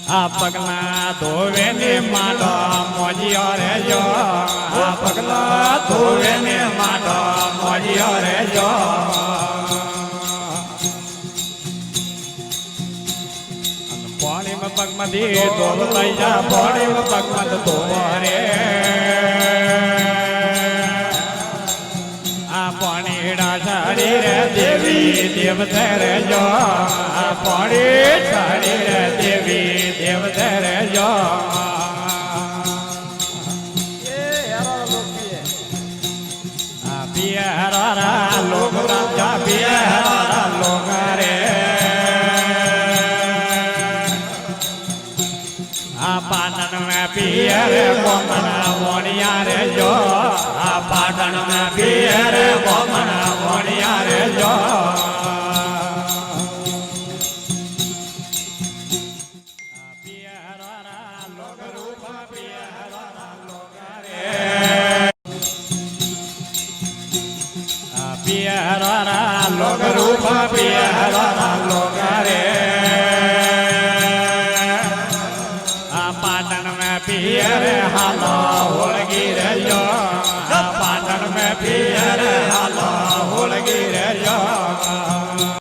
આ પગલા ધોવે ને માટો મોજિયો રે જો આ પગલા ધોવે ને માટો મોજિયો રે જો પાણીમાં પગમાંથી ધોવ લઈ જા પાણીમાં પગમાં ધોવ રે આ પાણીડા છાડી રે દેવી દેવતે રે જો આ પાણી છાડી રે દેવી દેવતે રે જો આ પિયરા લોક રાજા પિયરા લોક રે આ પાટણ में પિયર કોમના મોણિયા રે જો આ પાટણ में પિયર કોમના મોણિયા રે જો પિયરા લોક રૂપ પિયરા લોક રે આ પિયરા લોક રૂપ પિયરા લોક રે પિયર